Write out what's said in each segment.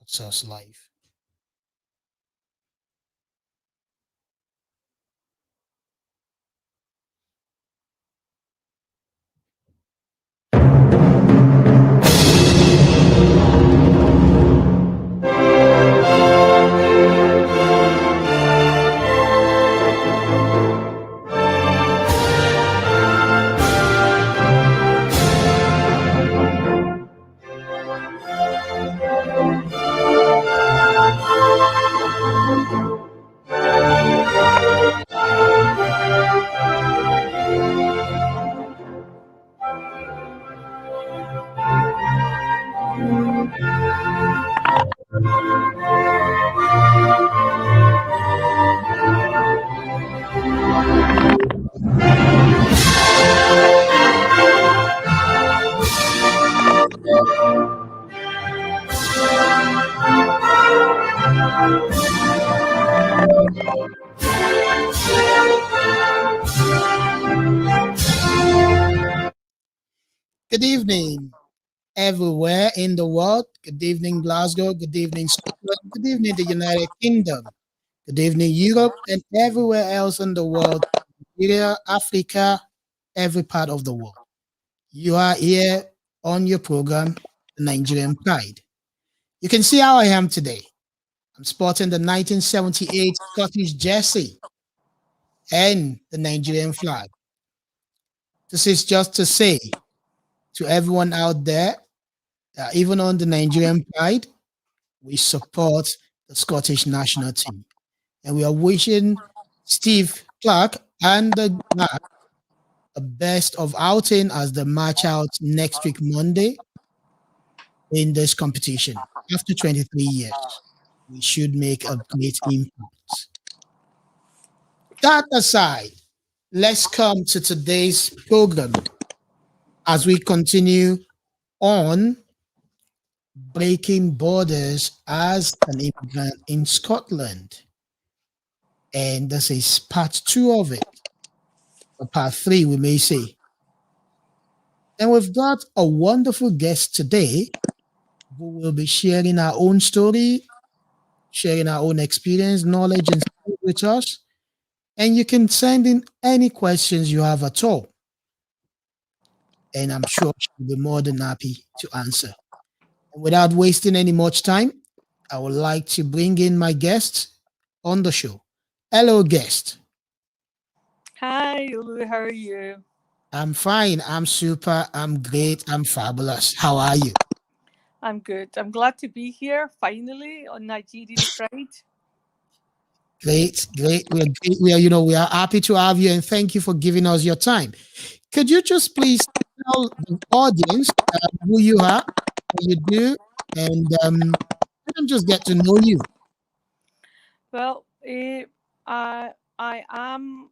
Source Life. Good evening, everywhere in the world. Good evening, Glasgow. Good evening, Scotland. Good evening, the United Kingdom. Good evening, Europe, and everywhere else in the world. Nigeria, Africa, every part of the world. You are here on your program, The Nigerian Pride. You can see how I am today. I'm sporting the 1978 Scottish jersey and the Nigerian flag. This is just to say to everyone out there, even on the Nigerian Pride, we support the Scottish national team. And we are wishing Steve Clark and the Black the best of outing as they march out next week, Monday, in this competition. After 23 years, we should make a great impact. That aside, let's come to today's program as we continue on breaking borders as an immigrant in Scotland. And this is part 2 of it, or part 3, we may say. And we've got a wonderful guest today who will be sharing our own story, sharing our own experience, knowledge, and skills with us. And you can send in any questions you have at all. And I'm sure she'll be more than happy to answer. And without wasting any much time, I would like to bring in my guest on the show. Hello, guest. Hi, Ulu, how are you? I'm fine. I'm super. I'm great. I'm fabulous. How are you? I'm good. I'm glad to be here finally on Nigerian Pride. Great, great. We are happy to have you, and thank you for giving us your time. Could you just please tell the audience who you are, what you do, and let them just get to know you. Well, I am.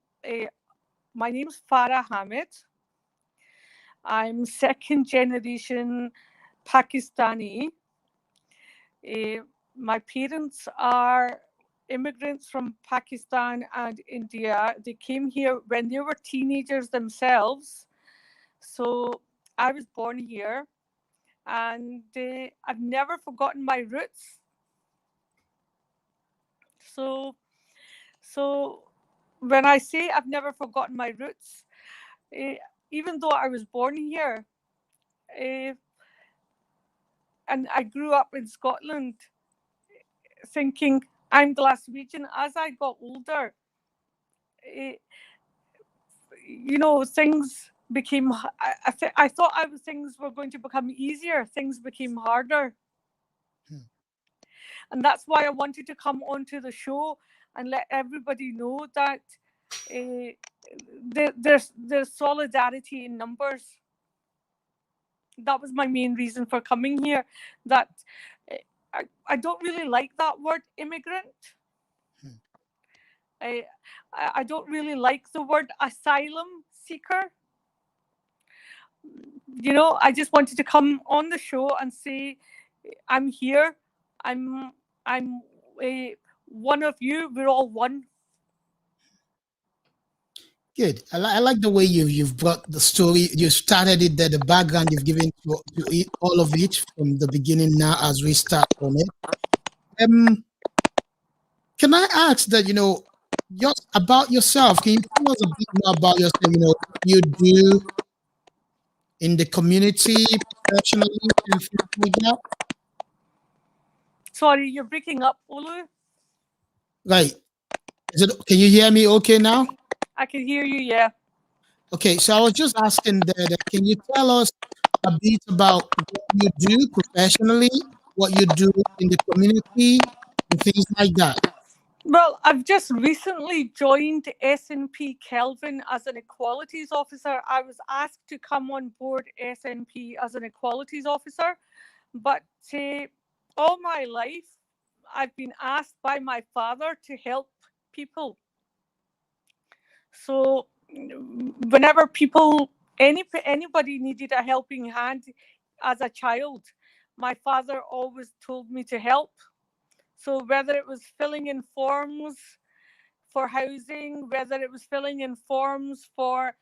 My name's Farah Hamid. I'm second generation Pakistani. My parents are immigrants from Pakistan and India. They came here when they were teenagers themselves. So I was born here, and I've never forgotten my roots. So, so when I say I've never forgotten my roots, eh, even though I was born here, eh, and I grew up in Scotland, thinking I'm Glaswegian. As I got older, eh, things became. I thought things were going to become easier. Things became harder. Hmm. And that's why I wanted to come onto the show and let everybody know that there's solidarity in numbers. That was my main reason for coming here. That I don't really like that word immigrant. Hmm. I don't really like the word asylum seeker. I just wanted to come on the show and say I'm here. I'm one of you. We're all one. Good. I like the way you've brought the story. You started it there, the background you've given to it, all of it from the beginning now as we start on it. Um, can I ask that, just about yourself? Can you tell us a bit more about yourself? What you do in the community, professionally, and things like that? Sorry, you're breaking up, Olu. Like, can you hear me okay now? I can hear you, yeah. Okay, so I was just asking that, can you tell us a bit about what you do professionally, what you do in the community, and things like that? Well, I've just recently joined SNP Kelvin as an equalities officer. I was asked to come on board SNP as an equalities officer, but all my life I've been asked by my father to help people. So whenever anybody needed a helping hand as a child, my father always told me to help. So whether it was filling in forms for housing, whether it was filling in forms for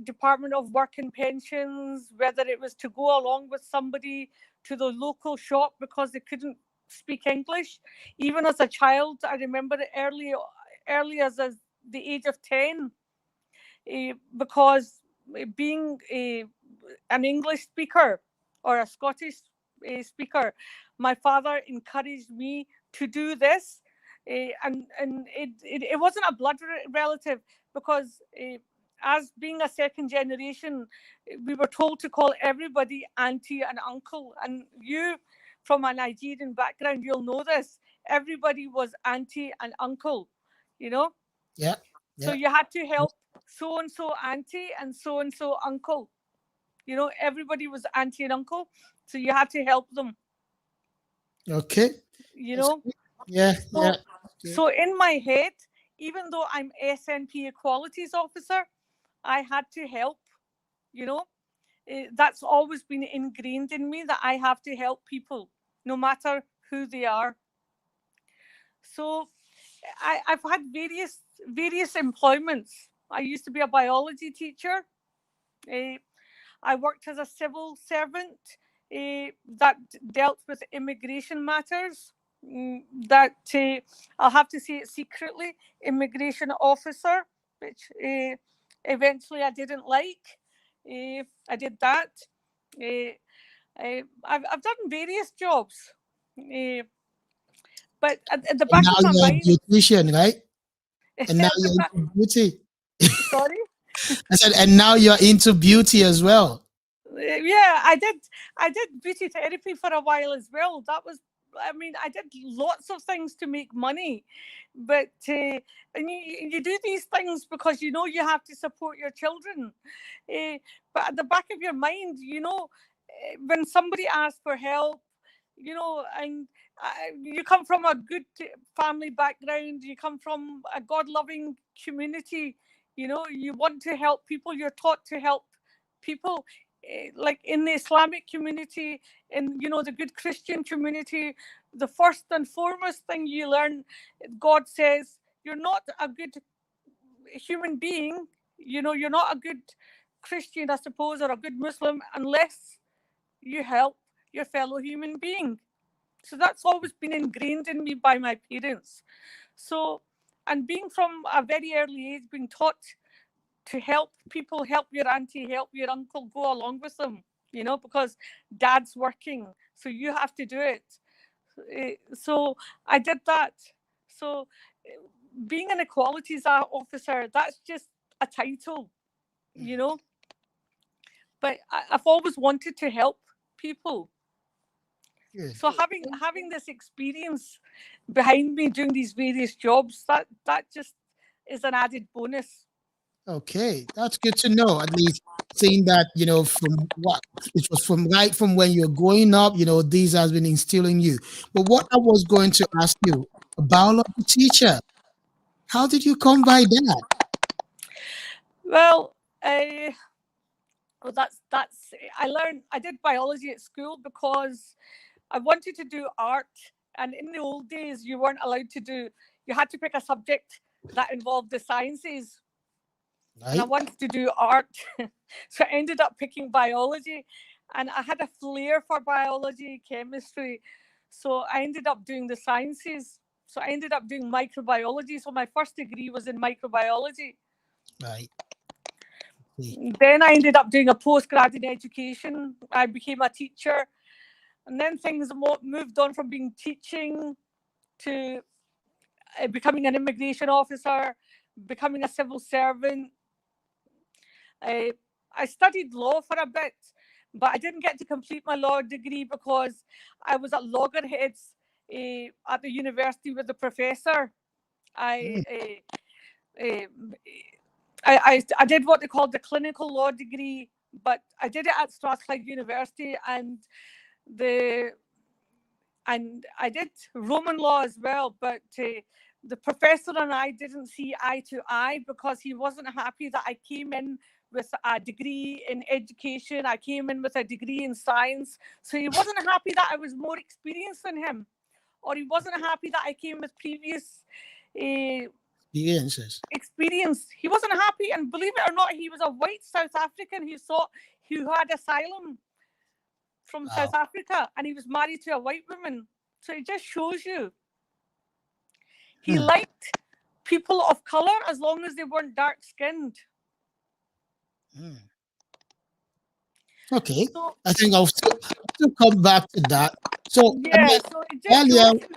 Department of Work and Pensions, whether it was to go along with somebody to the local shop because they couldn't speak English. Even as a child, I remember it early as the age of 10, because being an English speaker or a Scottish speaker, my father encouraged me to do this. And it wasn't a blood relative, because as being a second generation, we were told to call everybody auntie and uncle. And you, from a Nigerian background, you'll know this. Everybody was auntie and uncle, you know? Yeah, So yeah. you had to help so and so auntie and so uncle. Everybody was auntie and uncle. So you had to help them, Okay. you That's know. good. Yeah, yeah. So That's good. so in my head, even though I'm SNP equalities officer, I had to help, you know. That's always been ingrained in me, that I have to help people, no matter who they are. So I've had various employments. I used to be a biology teacher. Uh, I worked as a civil servant that dealt with immigration matters. That I'll have to say it secretly, immigration officer, which eventually I didn't like. I did that. I've done various jobs, uh, but at the And back now of my you're a mind, beautician, right? And now at the you're back, into beauty. sorry. I said, and now you're into beauty as well. Yeah, I did beauty therapy for a while as well. That was, I mean, I did lots of things to make money, but and you do these things because you know you have to support your children. uh, but at the back of your mind, when somebody asks for help, and you come from a good family background, you come from a God loving community, you want to help people, you're taught to help people. Like in the Islamic community, in the good Christian community, the first and foremost thing you learn, God says you're not a good human being, you're not a good Christian, I suppose, or a good Muslim unless you help your fellow human being. So that's always been ingrained in me by my parents. So, and being from a very early age, being taught to help people, help your auntie, help your uncle, go along with them, because dad's working, so you have to do it. So I did that. So being an equalities officer, that's just a title, you know, but I've always wanted to help people. Good. So having this experience behind me doing these various jobs, that just is an added bonus. Okay, that's good to know. At least seeing that, from what it was from right from when you're growing up, these has been instilling you. But what I was going to ask you, a biology teacher, how did you come by that? Well, well, that's I did biology at school because I wanted to do art, and in the old days you weren't allowed to do. You had to pick a subject that involved the sciences, and I Right? wanted to do art, so I ended up picking biology, and I had a flair for biology, chemistry. So I ended up doing the sciences. So I ended up doing microbiology. So my first degree was in microbiology. Right. See. Then I ended up doing a postgrad in education. I became a teacher. And then things moved on from being teaching to becoming an immigration officer, becoming a civil servant. I, I studied law for a bit, but I didn't get to complete my law degree because I was at loggerheads at the university with the professor. I, Mm, uh, uh, I did what they called the clinical law degree, but I did it at Strathclyde University, the and I did Roman law as well, but the professor and I didn't see eye to eye because he wasn't happy that I came in with a degree in education. I came in with a degree in science. So he wasn't happy that I was more experienced than him, or he wasn't happy that I came with previous uh, experiences. experience. He wasn't happy. And believe it or not, he was a white South African who had asylum from South Wow. Africa, and he was married to a white woman. So it just shows you he Hmm. liked people of color as long as they weren't dark skinned. Hmm. Okay. So I think I'll still come back to that. So, I yeah, mean, so it just earlier, shows you.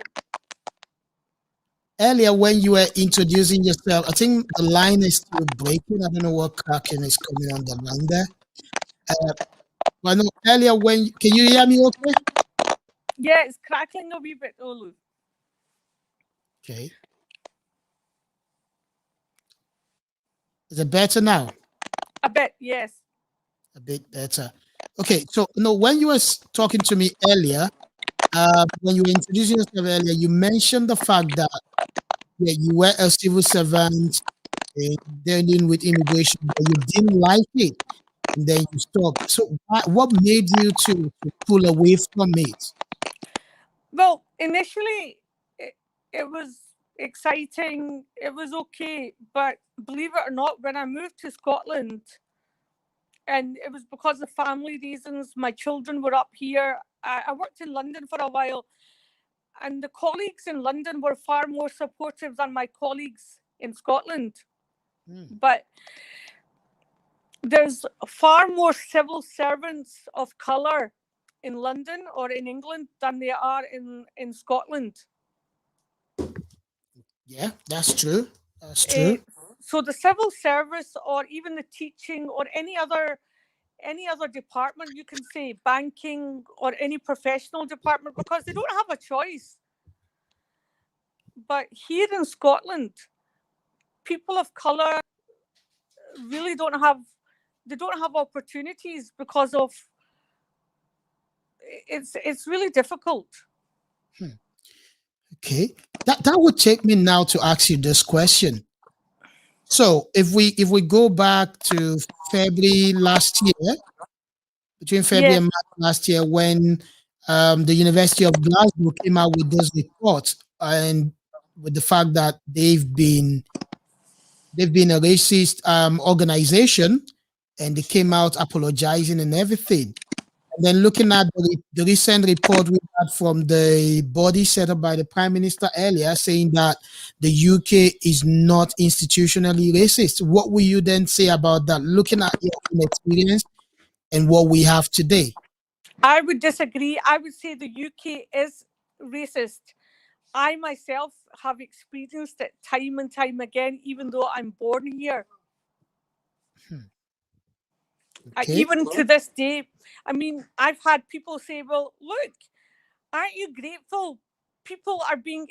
earlier when you were introducing yourself, I think the line is still breaking. I don't know what cracking is coming on the line there. Uh, but no, earlier can you hear me okay? Yeah, it's crackling a wee bit, Olu. Okay. Is it better now? A bit, yes. A bit better. Okay. So, no, when you were talking to me earlier, when you were introducing yourself earlier, you mentioned the fact that yeah, you were a civil servant dealing with immigration, but you didn't like it, and then you stopped. So, what made you to pull away from it? Well, initially, it was exciting. It was okay. But believe it or not, when I moved to Scotland, and it was because of family reasons, my children were up here. I worked in London for a while, and the colleagues in London were far more supportive than my colleagues in Scotland. Hmm. But there's far more civil servants of colour in London or in England than there are in Scotland. Yeah, that's true. That's Eh, true. so the civil service or even the teaching or any other department, you can say banking or any professional department, because they don't have a choice. But here in Scotland, people of colour really don't have opportunities because of it's really difficult. Hmm. Okay, that would take me now to ask you this question. So, if we go back to February last year, between February Yes, and March last year, when the University of Glasgow came out with this report, and with the fact that they've been a racist organization, and they came out apologizing and everything. And then looking at the recent report we had from the body set up by the Prime Minister earlier, saying that the UK is not institutionally racist. What will you then say about that, looking at your own experience and what we have today? I would disagree. I would say the UK is racist. I myself have experienced it time and time again, even though I'm born here. Hmm. Okay. Even to this day, I mean, I've had people say, well, look, aren't you grateful people are being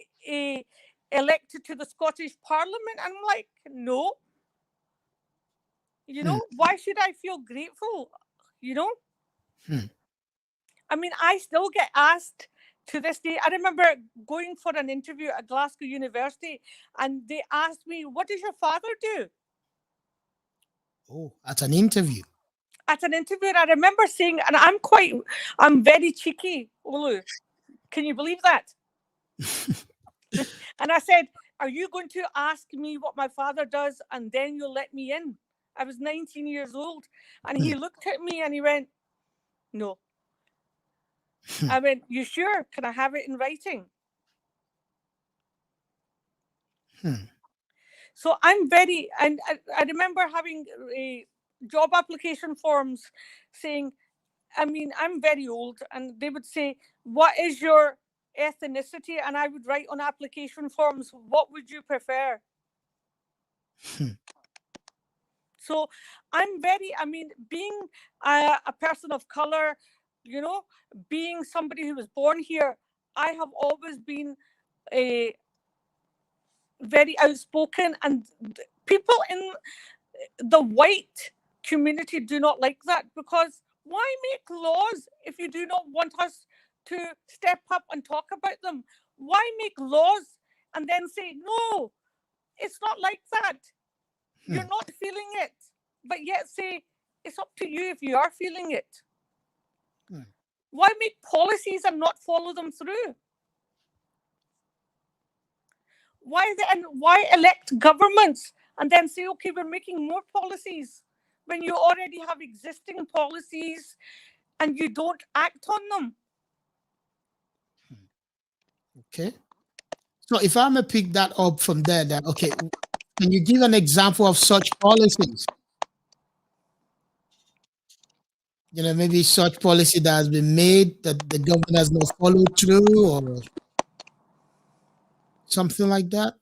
elected to the Scottish Parliament? And I'm like, no, Hmm. why should I feel grateful? You know, Hmm. I mean, I still get asked to this day. I remember going for an interview at Glasgow University, and they asked me, what does your father do? Oh, at an interview. At an interview, and I remember saying, and I'm very cheeky, Olu. Can you believe that? And I said, are you going to ask me what my father does and then you'll let me in? I was 19 years old. And Hmm. he looked at me and he went, no. I went, you sure? Can I have it in writing? Hmm. So I'm very, and I remember having a job application forms saying, I mean, I'm very old, and they would say, what is your ethnicity? And I would write on application forms, what would you prefer? Hmm. So I'm very, I mean, being a person of color, you know, being somebody who was born here, I have always been a very outspoken, and people in the white community do not like that, because why make laws if you do not want us to step up and talk about them? Why make laws and then say, no, it's not like that? You're Hmm. not feeling it, but yet say, it's up to you if you are feeling it. Hmm. Why make policies and not follow them through? Why elect governments and then say, okay, we're making more policies when you already have existing policies and you don't act on them? Okay. So if I'm gonna pick that up from there, then okay, can you give an example of such policies? Maybe such policy that has been made that the government has not followed through, or something like that.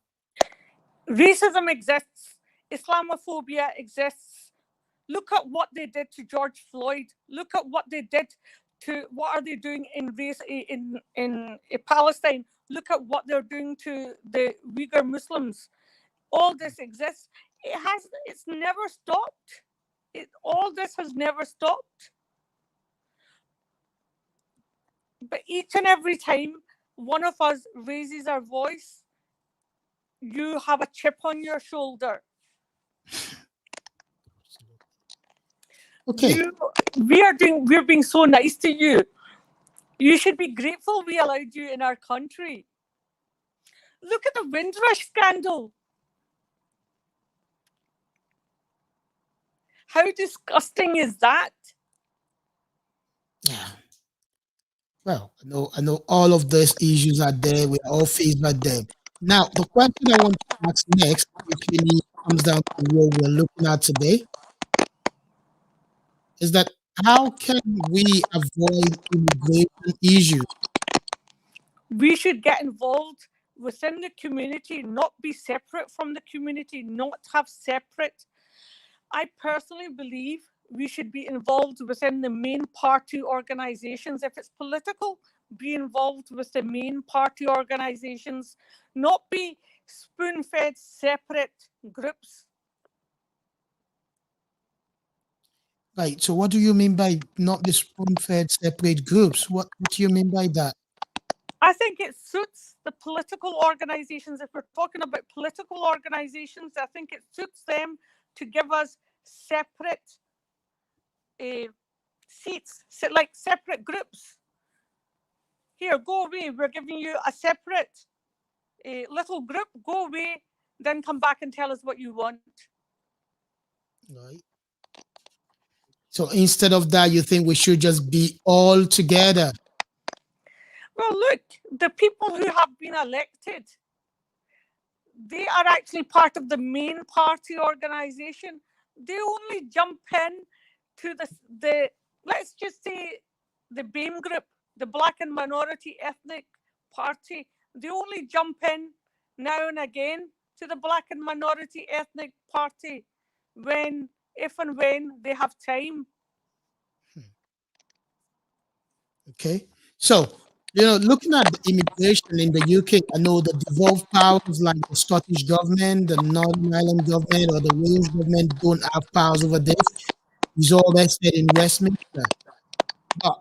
Racism exists, Islamophobia exists. Look at what they did to George Floyd. Look at what they did to what are they doing in in Palestine. Look at what they're doing to the Uyghur Muslims. All this exists. It's never stopped. All this has never stopped. But each and every time one of us raises our voice, you have a chip on your shoulder. Okay. You, we're being so nice to you. You should be grateful we allowed you in our country. Look at the Windrush scandal. How disgusting is that? Yeah. Well, I know all of those issues are there. We are all faced by them. Now, the question I want to ask next quickly comes down to what we're looking at today is that how can we avoid immigration issues? We should get involved within the community, not be separate from the community, not have separate. I personally believe we should be involved within the main party organisations. If it's political, be involved with the main party organisations, not be spoon fed separate groups. Right. So, what do you mean by not the spoon-fed separate groups? What do you mean by that? I think it suits the political organisations. If we're talking about political organisations, I think it suits them to give us separate uh, seats, like separate groups. Here, go away. We're giving you a separate little group. Go away, then come back and tell us what you want. Right. So, instead of that, you think we should just be all together? Well, look, the people who have been elected, they are actually part of the main party organisation. They only jump in to the let's just say the BAME group, the Black and Minority Ethnic Party. They only jump in now and again to the Black and Minority Ethnic Party when, if and when they have time. Okay. So, looking at the immigration in the UK, I know the devolved powers like the Scottish government, the Northern Ireland government, or the Wales government don't have powers over this. It's all vested in Westminster. But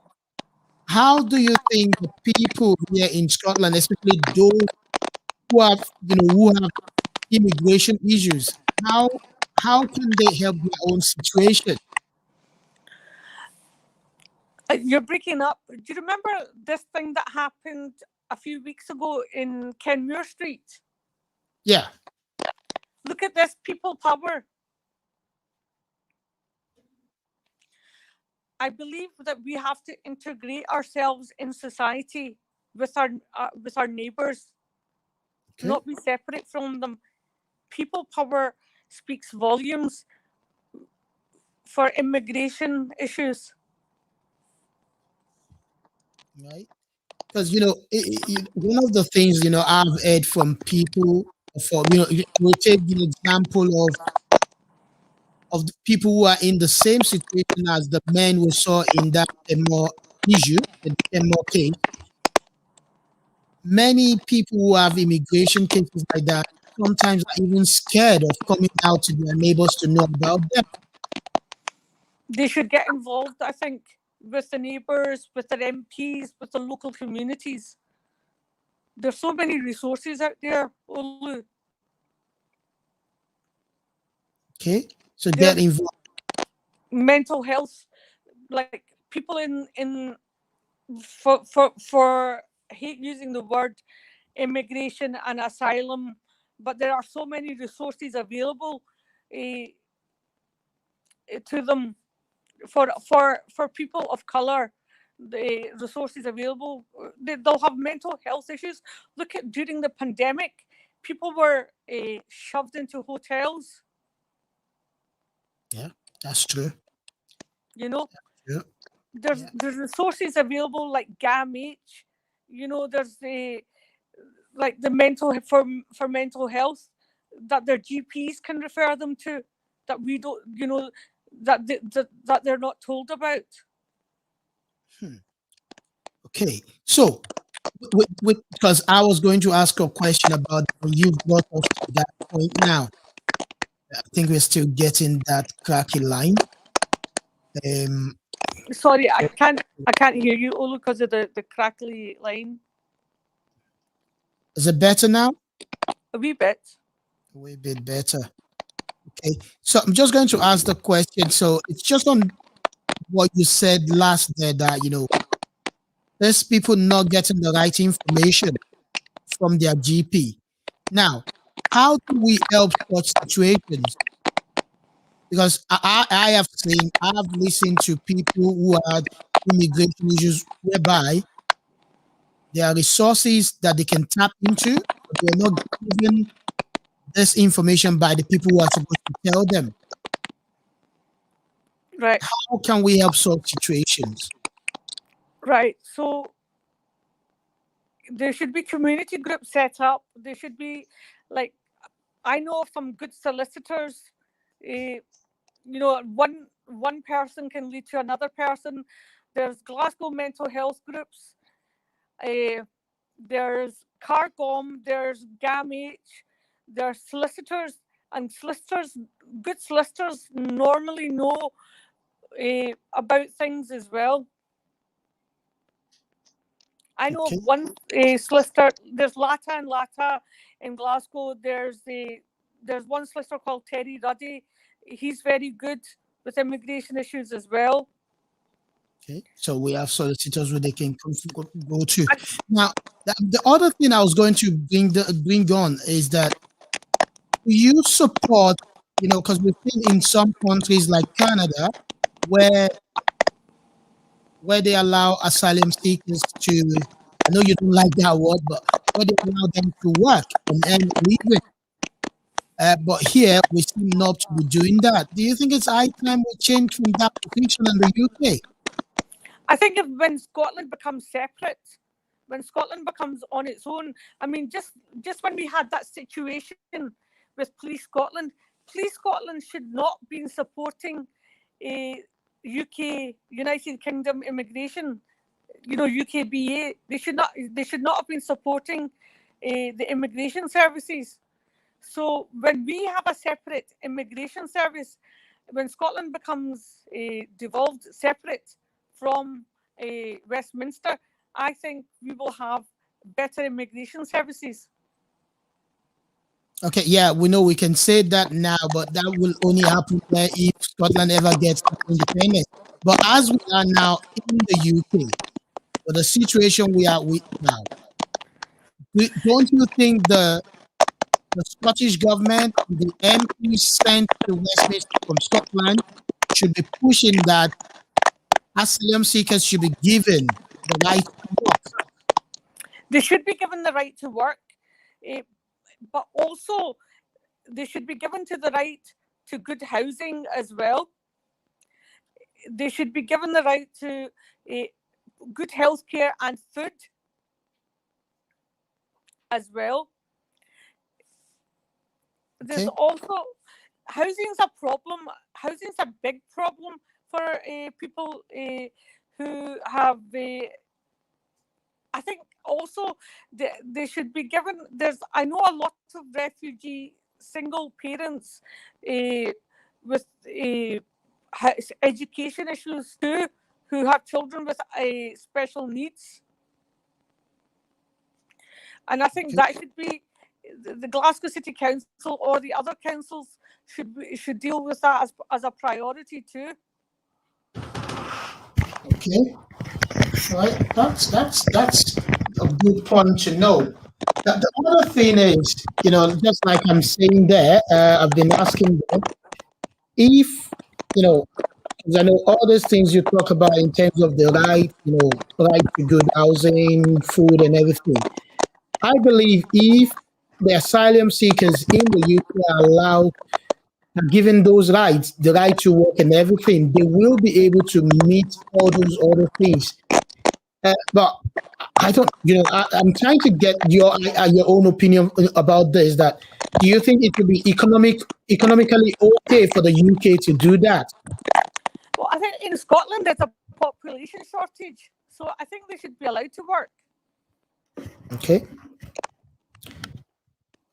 how do you think the people here in Scotland, especially those who have immigration issues, how how can they help their own situation? You're breaking up. Do you remember this thing that happened a few weeks ago in Kenmure Street? Yeah. Look at this people power. I believe that we have to integrate ourselves in society with our neighbours, Okay. not be separate from them. People power speaks volumes for immigration issues. Right. Because one of the things I've heard from people, for we take the example of the people who are in the same situation as the men we saw in that demo issue, the demo case. Many people who have immigration cases like that sometimes are even scared of coming out to their neighbors to know about them. They should get involved, I think, with the neighbours, with their MPs, with the local communities. There's so many resources out there, Olu. Okay, so get There's involved. mental health, like people in for I hate using the word immigration and asylum, but there are so many resources available uh, to them for people of color. The resources available, they'll have mental health issues. Look at during the pandemic, people were shoved into hotels. Yeah, that's true. You know, Yeah, yeah. there's resources available like GAMH. You know, there's the like the mental for mental health that their GPs can refer them to, that we don't, that they're not told about. Hmm. Okay, so because I was going to ask a question about, and you've brought us to that point now. I think we're still getting that cracky line. Um, Sorry, I can't hear you, Olu, because of the crackly line. is it better now? A wee bit. A way bit better. Okay, so I'm just going to ask the question. So it's just on what you said last there, that there's people not getting the right information from their GP. Now, how do we help such situations? Because I have seen, I've listened to people who had immigration issues whereby there are resources that they can tap into, but they're not given this information by the people who are supposed to tell them. Right, How can we help such situations? right. So there should be community groups set up. There should be, like, I know of some good solicitors. One person can lead to another person. There's Glasgow mental health groups. Uh, there's Cargom. There's GAMH. There's solicitors, and good solicitors normally know about things as well. I know Okay. of one solicitor. There's Lata and Lata in Glasgow. There's one solicitor called Terry Ruddy. He's very good with immigration issues as well. Okay. So we have solicitors where they can go to. And Now, the other thing I was going to bring on is that you support, because we've seen in some countries like Canada, where they allow asylum seekers to, I know you don't like that word, but where they allow them to work and earn a living. But here we seem not to be doing that. Do you think it's high time we change from that position in the UK? I think when Scotland becomes separate, when Scotland becomes on its own, I mean, just when we had that situation with Police Scotland should not be supporting a UK United Kingdom immigration. UKBA. They should not have been supporting the immigration services. So when we have a separate immigration service, when Scotland becomes devolved separate from Westminster, I think we will have better immigration services. Okay, yeah, we know we can say that now, but that will only happen where if Scotland ever gets independence. But as we are now in the UK, with the situation we are with now, don't you think the Scottish government, the MP sent to Westminster from Scotland, should be pushing that asylum seekers should be given the right to work. They should be given the right to work, eh, but also they should be given to the right to good housing as well. They should be given the right to uh, good health care and food as well. There's Okay. also housing's a problem. Housing's a big problem for people who have. I think also they should be given. There's I know a lot of refugee single parents with education issues too, who have children with special needs, and I think Okay. that should be the Glasgow City Council or the other councils should deal with that as a priority too. Okay. All right. That's a good point to know. The other thing is, just like I'm saying there, I've been asking them if, you know, because I know all those things you talk about in terms of the right, right to good housing, food, and everything. I believe if the asylum seekers in the UK are allowed, are given those rights, the right to work and everything, they will be able to meet all those other things. But I don't, I'm trying to get your own opinion about this. That do you think it would be economically okay for the UK to do that? Well, I think in Scotland there's a population shortage, so I think they should be allowed to work. Okay.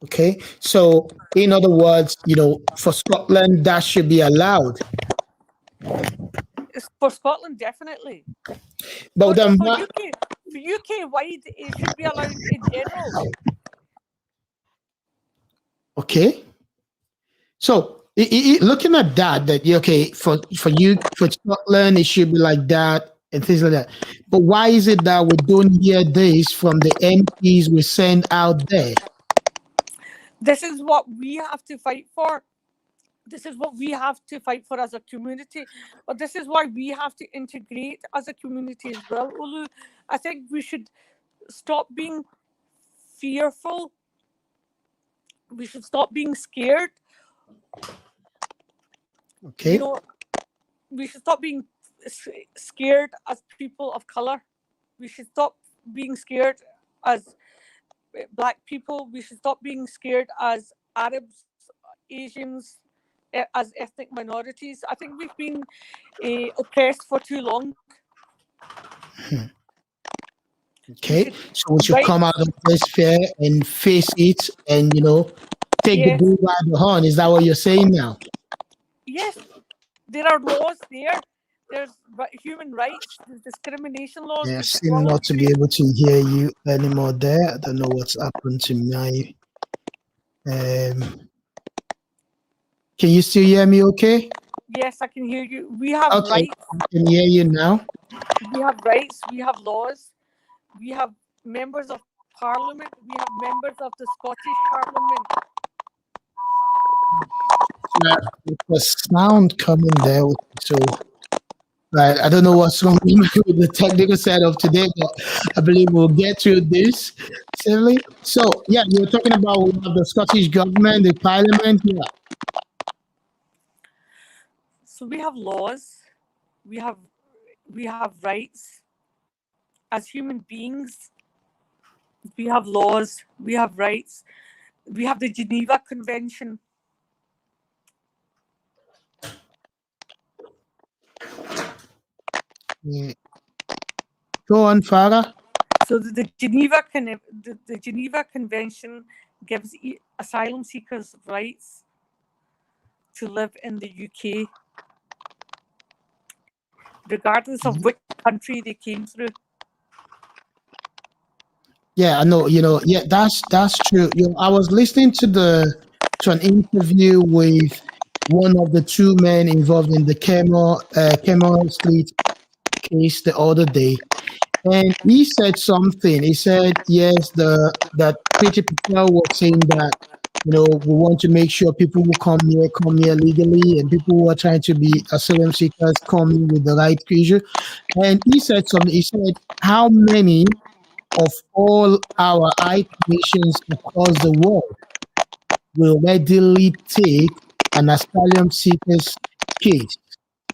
Okay. So, in other words, for Scotland, that should be allowed. For Scotland, definitely. But then, For UK wide, it should be allowed in general. okay. So, looking at that okay, for you, for Scotland, it should be like that and things like that. But why is it that we don't hear this from the MPs we send out there? This is what we have to fight for. This is what we have to fight for as a community. But this is why we have to integrate as a community as well, Olu. I think we should stop being fearful. We should stop being scared. Okay. We should stop being scared as people of color. We should stop being scared as Black people. We should stop being scared as Arabs, Asians, as ethnic minorities. I think we've been oppressed for too long. Okay, so we should come out of this fear and face it, and take the bull by the horn. Is that what you're saying now? Yes, there are laws there. There's human rights, there's discrimination laws. Yeah, I seem not to be able to hear you anymore there. I don't know what's happened to my. Can you still hear me okay? Yes, I can hear you. We have rights. I can hear you now. We have rights, we have laws, we have members of Parliament, we have members of the Scottish Parliament. The sound coming there, so right. I don't know what's wrong with the technical setup today, but I believe we'll get through this safely. So, yeah, you were talking about the Scottish government, the Parliament. Yeah. So we have laws, we have rights as human beings. We have laws, we have rights. We have the Geneva Convention. Yeah. Go on, Farah. So the Geneva Convention gives asylum seekers rights to live in the UK, regardless of which country they came through. Yeah, I know. Yeah, that's true. I was listening to an interview with one of the two men involved in the Kemo Street case the other day, and he said something. He said, yes, that Pretty Patel was saying that We want to make sure people who come here legally, and people who are trying to be asylum seekers come in with the right issue. And he said something. He said, "How many of all our high commissions across the world will readily take an asylum seeker's case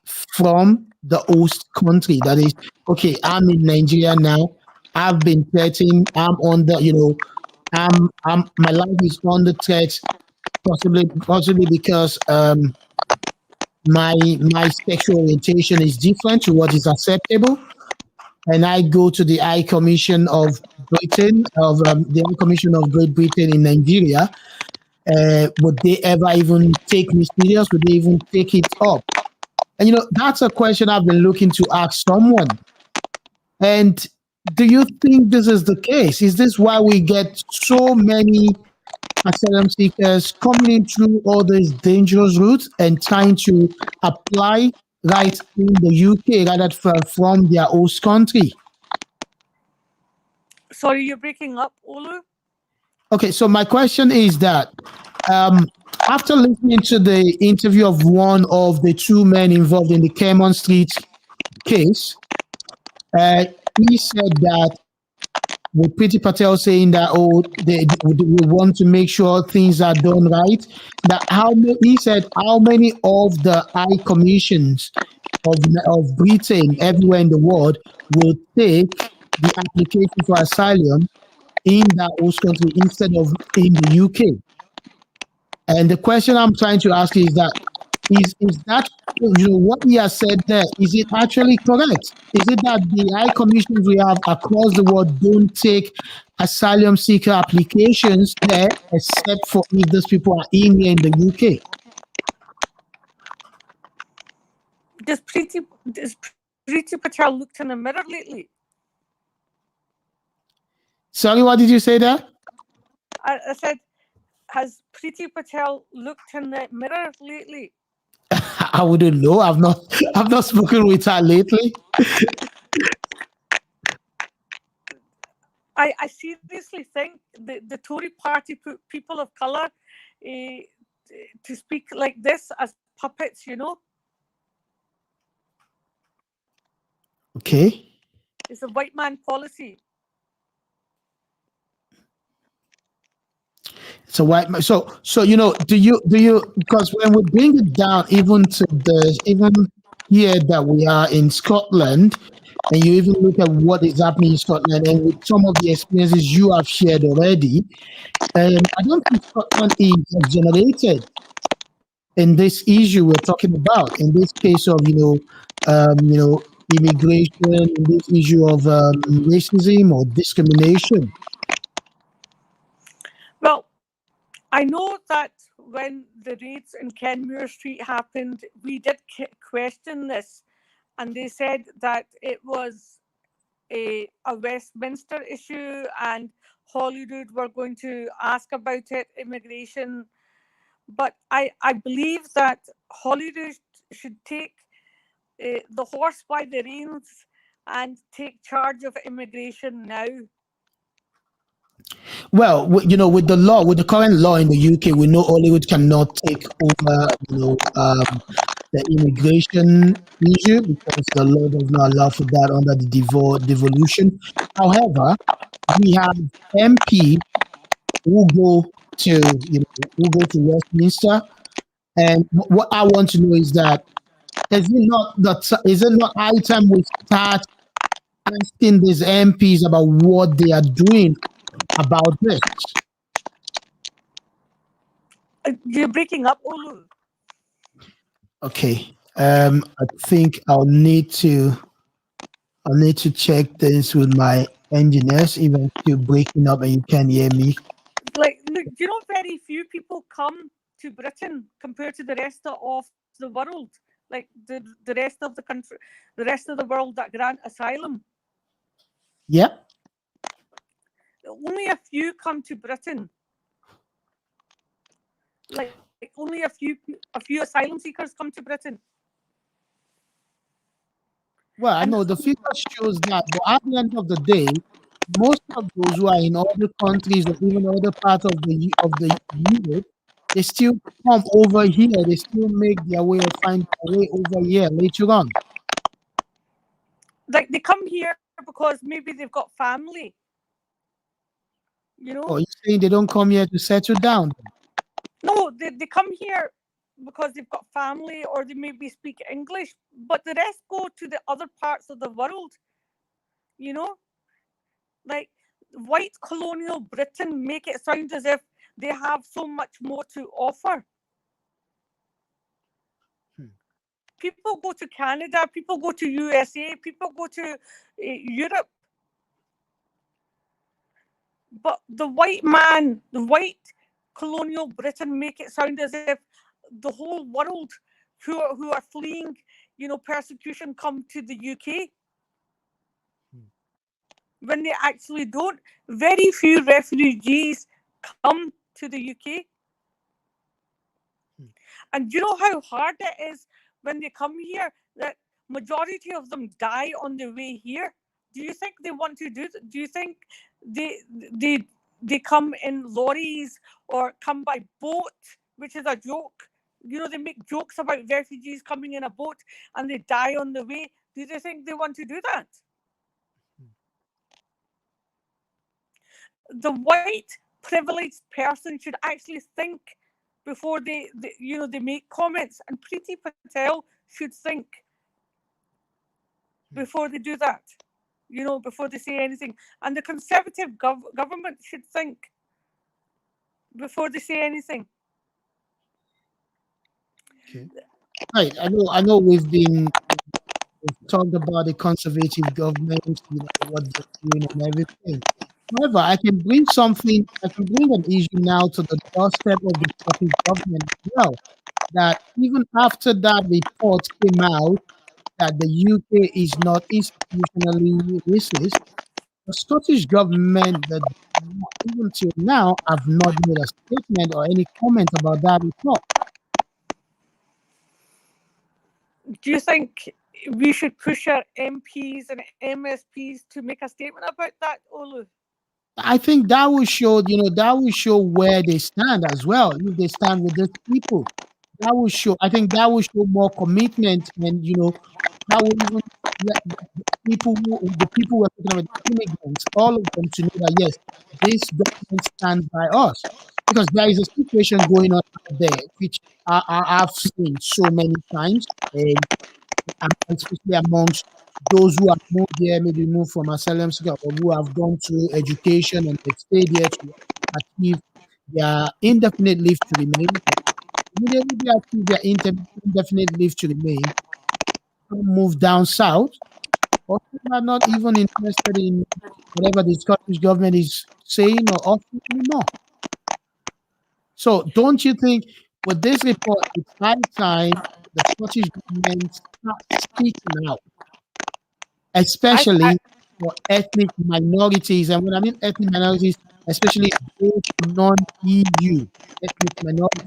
from the host country? That is, okay, I'm in Nigeria now. I've been threatened. I'm under, my life is under threat, possibly because my sexual orientation is different to what is acceptable, and I go to the High Commission of the High Commission of Great Britain in Nigeria. Would they ever even take me serious? Would they even take it up? And that's a question I've been looking to ask someone. And do you think this is the case? Is this why we get so many asylum seekers coming in through all these dangerous routes and trying to apply right in the UK rather from their host country? Sorry, you're breaking up, Olu. Okay, so my question is that um, after listening to the interview of one of the two men involved in the Cameron Street case, uh, he said that, with Priti Patel saying that, oh, we want to make sure things are done right. That he said, how many of the high commissions of Britain everywhere in the world will take the application for asylum in that host country instead of in the UK? And the question I'm trying to ask is that what he has said there, is it actually correct? Is it that the high commissions we have across the world don't take asylum seeker applications there, except for if those people are in here in the UK? Does Priti Patel looked in the mirror lately? Sorry, what did you say there? I said, has Priti Patel looked in the mirror lately? I wouldn't know. I've not spoken with her lately. I seriously think the Tory party put people of colour to speak like this as puppets, Okay. It's a white man policy. So white. So do you because when we bring it down even here that we are in Scotland, and you even look at what is happening in Scotland, and with some of the experiences you have shared already, I don't think Scotland is exonerated in this issue we're talking about. In this case of immigration, in this issue of racism or discrimination. Well, I know that when the raids in Kenmure Street happened, we did question this, and they said that it was a Westminster issue and Holyrood were going to ask about it, immigration. But I believe that Holyrood should take the horse by the reins and take charge of immigration now. Well, with with the current law in the UK, we know Hollywood cannot take over, the immigration issue, because the law does not allow for that under the devolution. However, we have MP who go to Westminster, and what I want to know is that, is it not high time we start asking these MPs about what they are doing about this? You're breaking up, Olu. Okay. I think I'll need to check this with my engineers, even if you're breaking up and you can't hear me. Like, look, very few people come to Britain compared to the rest of the world. Like the rest of the country, the rest of the world that grant asylum. Yep. Only a few come to Britain. Like only a few asylum seekers come to Britain. Well, I And know the figure shows that, but at the end of the day, most of those who are in other countries or even other parts of the Europe, they still come over here. They still make their way or find their way over here later on. Like they come here because maybe they've got family, you know. Or you saying they don't come here to settle down? No, they come here because they've got family or they maybe speak English, but the rest go to the other parts of the world, you know. Like white colonial Britain make it sound as if they have so much more to offer. Hmm. People go to Canada, people go to USA, people go to Europe, but the white man, the white colonial Britain make it sound as if the whole world who are fleeing, persecution come to the UK Hmm. when they actually don't. Very few refugees come to the UK. Hmm. And you know how hard it is when they come here? That majority of them die on their way here. Do you think they want to do that? Do you think they they they come in lorries or come by boat, which is a joke? They make jokes about refugees coming in a boat and they die on the way. Do they think they want to do that? Hmm. The white privileged person should actually think before they make comments, and Preeti Patel should think Hmm. before they do that, before they say anything, and the conservative government should think before they say anything. Okay. Right. I know we've talked about the conservative government, what they're doing and everything. However, I can bring an issue now to the doorstep of the Scottish government as well. That even after that report came out that the UK is not institutionally racist, the Scottish government, even till now, have not made a statement or any comment about that report. Do you think we should push our MPs and MSPs to make a statement about that, Olu? I think that will show where they stand as well. If they stand with these people, that will show. I think that will show more commitment, and that will even let the people we're talking about, the immigrants, all of them to know that yes, this government stands by us, because there is a situation going on out there, which I've seen so many times, and especially amongst those who have moved here, maybe moved from asylum seeker or who have gone through education and they've stayed here to achieve their indefinite leave to remain. Immediately they achieve their indefinite leave to remain, some move down south, or some are not even interested in whatever the Scottish government is saying or offering anymore. So, don't you think with this report, it's high time the Scottish government start speaking out, I especially for ethnic minorities? And when I mean ethnic minorities, especially those non-EU ethnic minorities.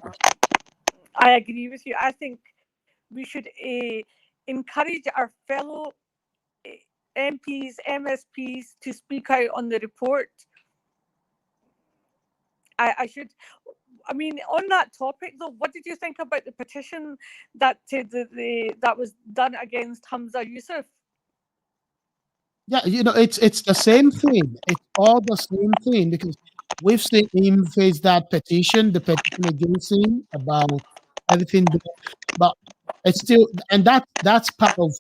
I agree with you. I think we should encourage our fellow MPs, MSPs to speak out on the report. I should. I mean, on that topic, though, what did you think about the petition that was done against Hamza Yusuf? Yeah, it's the same thing. It's all the same thing because we've seen him face that petition, the petition against him about everything, but it's still, and that's part of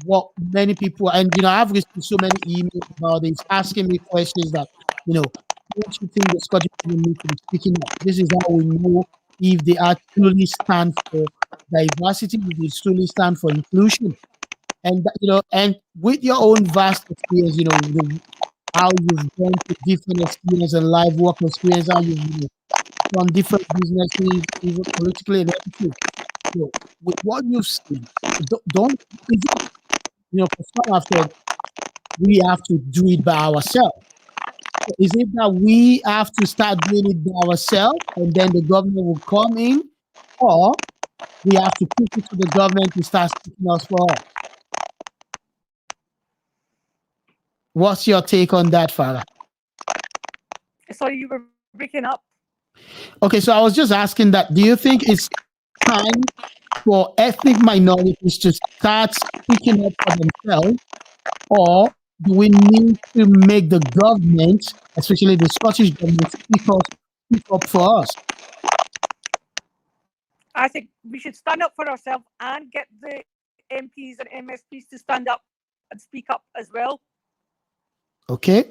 what many people, and I've received so many emails about this, asking me questions that, don't you think the Scottish government need to be speaking up? This is how we know if they actually stand for diversity, if they truly stand for inclusion. And and with your own vast experience, how you've gone through different experience and life work experience, how you've done different businesses, even politically and everything. So with what you've seen, don't is it, for some have said we have to do it by ourselves. So is it that we have to start doing it by ourselves and then the government will come in, or we have to push it to the government to start speaking us for us? What's your take on that, Farah? Sorry, you were breaking up. Okay, so I was just asking that. Do you think it's time for ethnic minorities to start speaking up for themselves, or do we need to make the government, especially the Scottish government, speak up for us? I think we should stand up for ourselves and get the MPs and MSPs to stand up and speak up as well. Okay,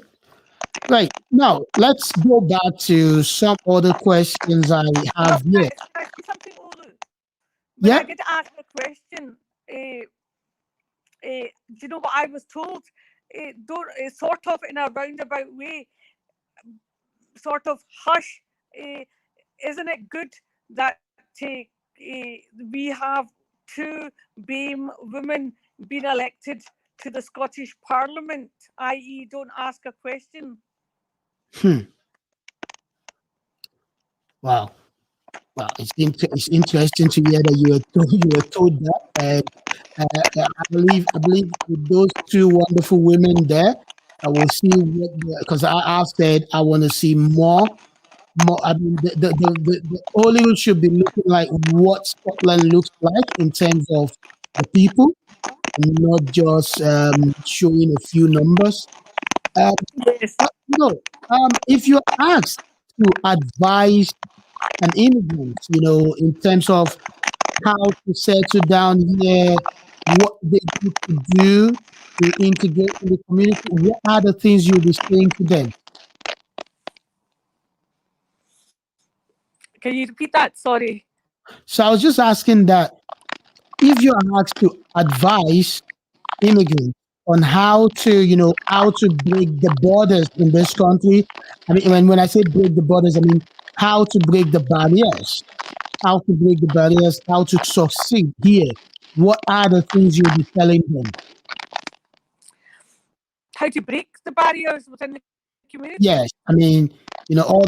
right. Now let's go back to some other questions I No, have here. can I say something, Olu? When I Yeah. get asked a question, do you know what I was told? Don't, sort of in a roundabout way, sort of hush. Uh, isn't it good that we have two BAME women being elected to the Scottish Parliament, i.e., don't ask a question? Hmm. Wow. Well, it's interesting to hear that you were told that, and I believe with those two wonderful women there, I will see what because I've said I want to see more. I mean, the Holyrood should be looking like what Scotland looks like in terms of the people, and not just showing a few numbers. Um, Yes. but if you're asked to advise an immigrant, in terms of how to settle down here, what they need to do to integrate in the community. What are the things you'll be saying to them? Can you repeat that? Sorry. So I was just asking that if you are asked to advise immigrants on how to break the borders in this country. I mean, when I say break the borders, I mean how to break the barriers, how to succeed here. What are the things you'll be telling them? How to break the barriers within the community? Yes, I mean, all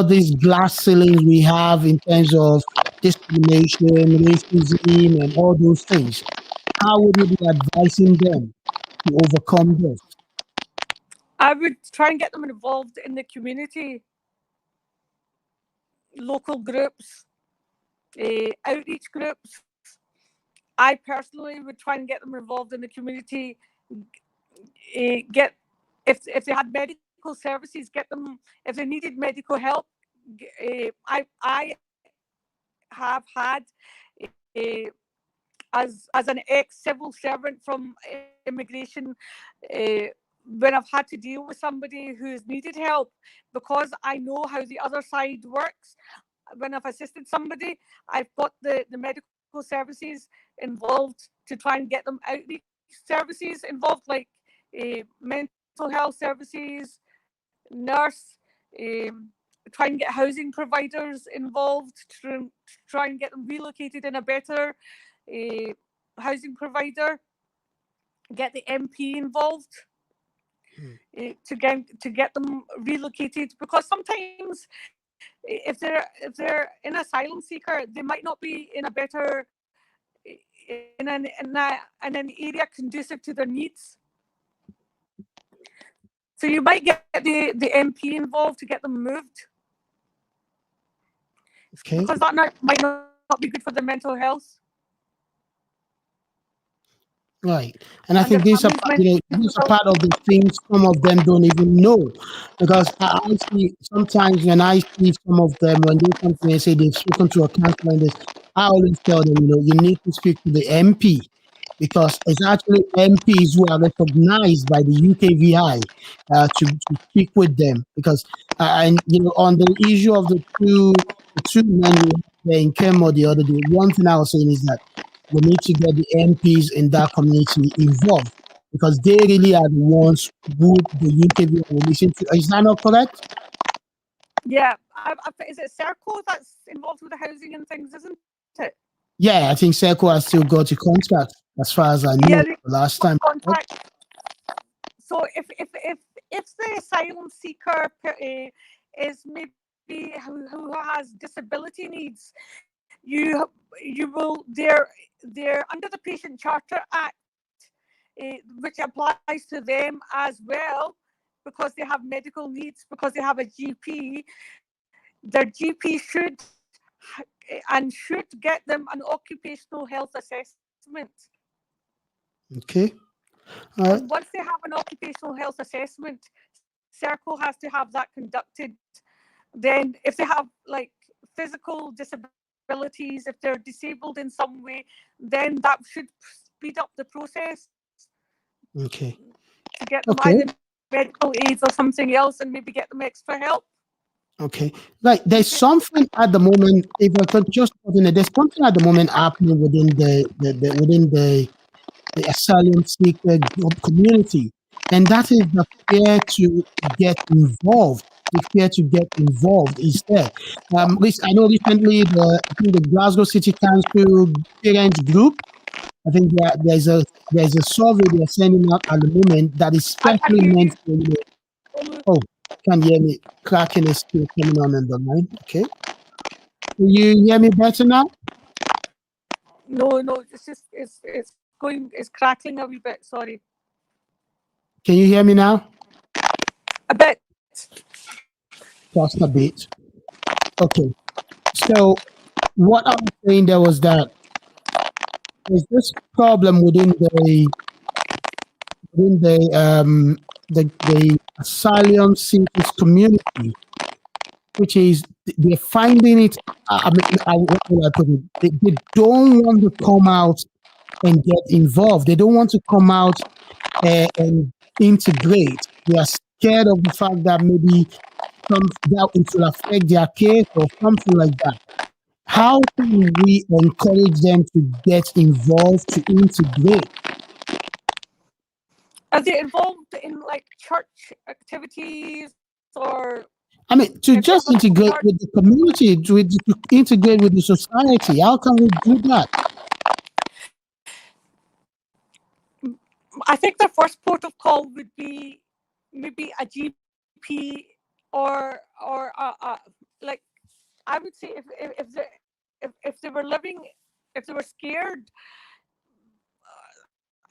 these glass ceilings we have in terms of discrimination, racism, and all those things. How would you be advising them to overcome this? I would try and get them involved in the community, local groups, outreach groups. I personally would try and get them involved in the community. Get if they had medical services, get them. If they needed medical help, I have had uh, as an ex civil servant from immigration, uh, when I've had to deal with somebody who's needed help, because I know how the other side works. When I've assisted somebody, I've got the medical services involved to try and get them outreach services involved, like mental health services, nurse, um, try and get housing providers involved, try and get them relocated in a better uh, housing provider, get the MP involved to get them relocated, because sometimes if they're an asylum seeker, they might not be in a better in an area conducive to their needs. So you might get the MP involved to get them moved, because Okay. might not be good for their mental health, Right. And and I their think families' these mental are health. part of the things some of them don't even know. Because I see sometimes when I see some of them, when they come to me and say they've spoken to a counselor and this, I always tell them, you need to speak to the MP, because it's actually MPs who are recognized by the UKVI to speak with them. Because, and on the issue of the two men we had there in Kemo the other day, one thing I was saying is that we need to get the MPs in that community involved, because they really are the ones who the UKV will listen to. Is that not correct? Yeah, is it Circle that's involved with the housing and things, isn't it? Yeah, I think Serco has still got a contract, as far as I Yeah, know they the last time. contact. So if the asylum seeker is maybe who has disability needs, you will they're under the Patient Charter Act. which applies to them as well, because they have medical needs, because they have a GP. Their GP should and should get them an occupational health assessment. Okay. All right. And once they have an occupational health assessment, Circle has to have that conducted. Then, if they have like physical disabilities, if they're disabled in some way, then that should speed up the process Okay. to get them Okay. either medical aids or something else, and maybe get them extra help. Okay. Like there's Okay. something at the moment, if I could just put in it, there's something at the moment happening within the asylum seeker community, and that is the fear to get involved. The fear to get involved is there. I know recently I think the Glasgow City Council parents group. I think there's a survey they're sending out at the moment that is I can specially hear meant you. for oh, can you hear me? Cracking is still coming on the line. Okay, can you hear me better now? No, no, it's crackling a wee bit. Sorry, Can you hear me now? a bit. Just a bit. Okay. So what I was saying there was that there's this problem within the asylum seekers community, which is they're finding it. I mean, what will I put it? They don't want to come out and get involved. They don't want to come out and integrate. They are scared of the fact that maybe that it will affect their case or something like that. How can we encourage them to get involved, to integrate? Are they involved in like church activities, or I mean, if to they have just a small integrate church? with the community, to integrate with the society. How can we do that? I think the first port of call would be maybe a GP, or like, I would say if they were living, if they were scared,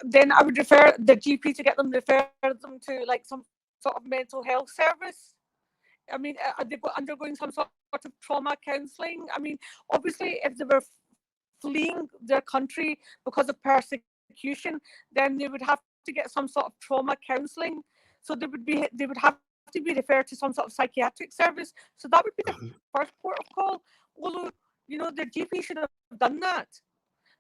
then I would refer the GP to get them, refer them to like some sort of mental health service. I mean, are they undergoing some sort of trauma counselling? I mean, obviously, if they were fleeing their country because of persecution, then they would have to get some sort of trauma counselling. So they would have to be referred to some sort of psychiatric service. So that would be the first port of call. Although, their GP should have done that.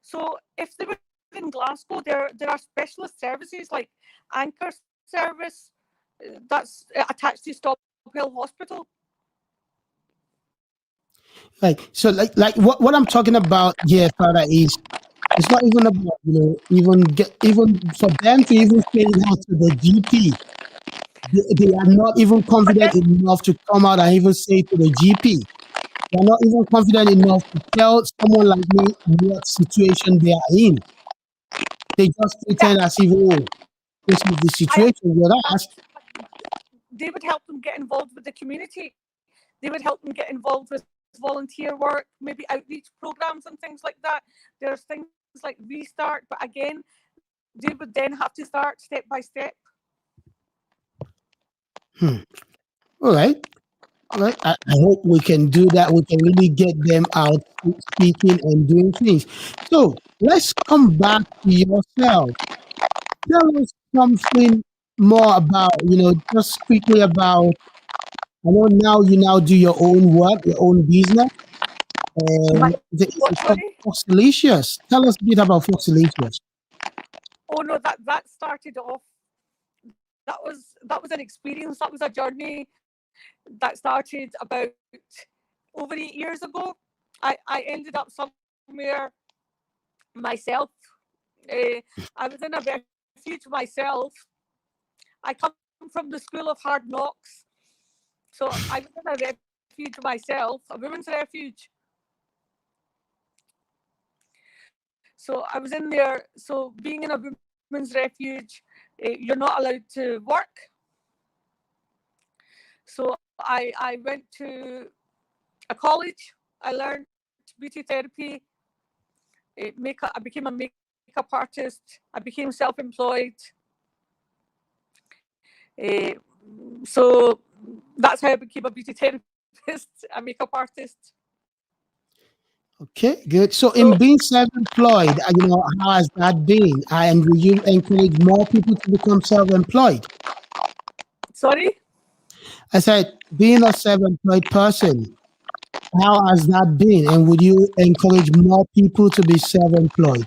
So if they were in Glasgow, there are specialist services like Anchor Service, that's attached to Stop Hill Hospital. Like what I'm talking about here, Father, is it's not even about even for them to even say it out to the GP. They are not even But then, confident enough to come out and even say to the GP. They're not even confident enough to tell someone like me what situation they are in. They just yeah, pretend as if, oh, this is the I situation. understand. Whereas, They would help them get involved with the community. They would help them get involved with volunteer work, maybe outreach programs and things like that. There's things like Restart, but again, they would then have to start step by step. hmm, all right, all right. I hope we can do that. We can really get them out speaking and doing things. So let's come back to yourself. Tell us something more about, just quickly about. I know now you now do your own work, your own business. My, And what, it's called sorry? Foxilicious. Tell us a bit about Foxilicious. Oh no, that started off. That was an experience. That was a journey that started about over 8 years ago. I ended up somewhere myself. Uh, I was in a refuge myself. I come from the school of hard knocks, so I was in a refuge myself, a women's refuge. So I was in there. So being in a women's refuge, you're not allowed to work. So I went to a college. I learned beauty therapy. I became a makeup artist. makeup artist. I became self-employed. Uh, so that's how I became a beauty therapist, a makeup artist. Okay, good. So So in being self-employed, how has that been? And will you encourage more people to become self-employed? sorry. I said, being a self-employed person, how has that been? And would you encourage more people to be self-employed?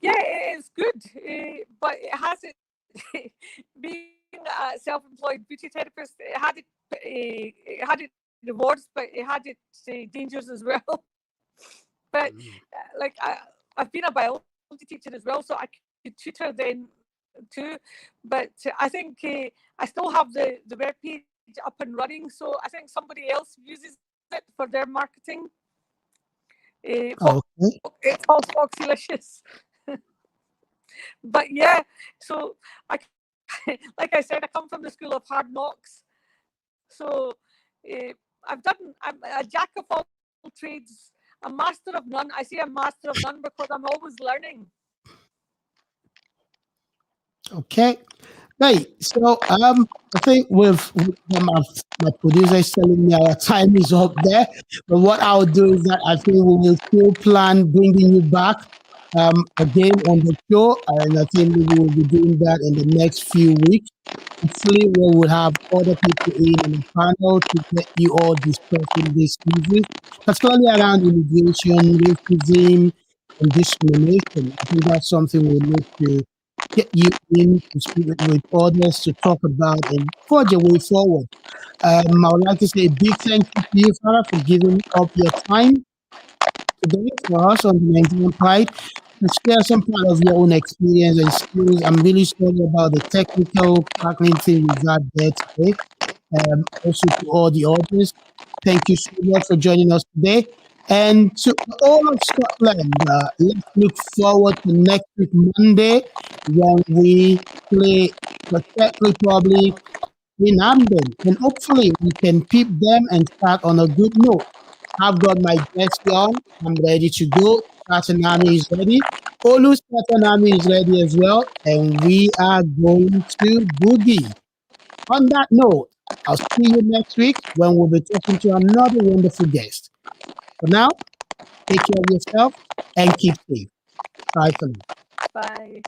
Yeah, it's good, but it has it. Being a self-employed beauty therapist, it had its rewards, but it had its dangers as well. But like I've been a biology teacher as well, so I could tutor then too. But I think I still have the web page up and running, so I think somebody else uses it for their marketing. It's Okay. called Foxylicious. But yeah, so I, like I said, I come from the school of hard knocks. So uh, I'm a jack of all trades, a master of none. I say a master of none because I'm always learning. Okay. Right. So I think my producer is telling me our time is up there. But what I'll do is that I think we will still plan bringing you back again on the show, and I think we will be doing that in the next few weeks. Hopefully, we will have other people in on the panel to get you all discussing these issues, particularly around immigration, racism, and discrimination. I think that's something we need to get you in to speak with others to talk about and forge a way forward. I would like to say a big thank you to you, Farah, for giving up your time today for us on the Nigerian Pride to share some part of your own experience and skills. I'm really sorry about the technical crackling thing we got there today. Also to all the audience, thank you so much for joining us today. And to all of Scotland, let's look forward to next week, Monday, when we play the Czech Republic in Amden. And hopefully we can peep them and start on a good note. I've got my guest on. I'm ready to go. Katanami is ready. Olu's Katanami is ready as well. And we are going to boogie. On that note, I'll see you next week when we'll be talking to another wonderful guest. For now, take care of yourself and keep safe. Bye for now. Bye.